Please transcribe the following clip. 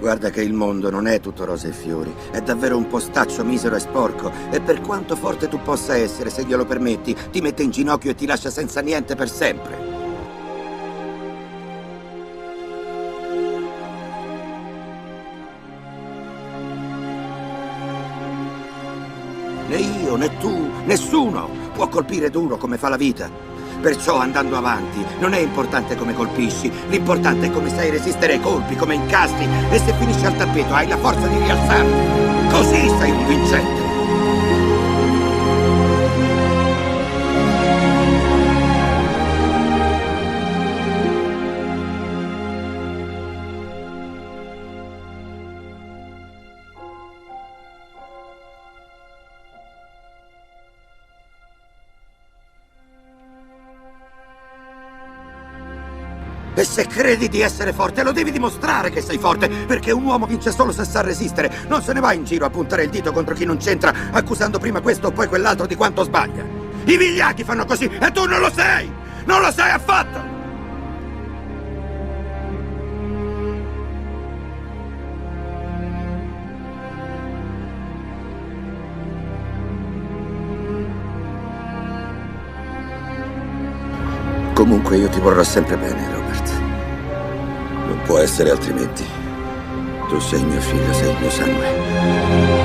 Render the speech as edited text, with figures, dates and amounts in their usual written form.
Guarda che il mondo non è tutto rose e fiori. È davvero un postaccio misero e sporco. E per quanto forte tu possa essere, se glielo permetti, ti mette in ginocchio e ti lascia senza niente per sempre. Né io, né tu, nessuno può colpire duro come fa la vita. Perciò andando avanti non è importante come colpisci, l'importante è come sai resistere ai colpi, come incastri e se finisci al tappeto hai la forza di rialzarti. Così sei un vincente. E se credi di essere forte, lo devi dimostrare che sei forte, perché un uomo vince solo se sa resistere. Non se ne va in giro a puntare il dito contro chi non c'entra, accusando prima questo o poi quell'altro di quanto sbaglia. I vigliacchi fanno così e tu non lo sei! Non lo sei affatto! Comunque io ti vorrò sempre bene, Robert. Non può essere altrimenti. Tu sei mio figlio, sei il mio sangue.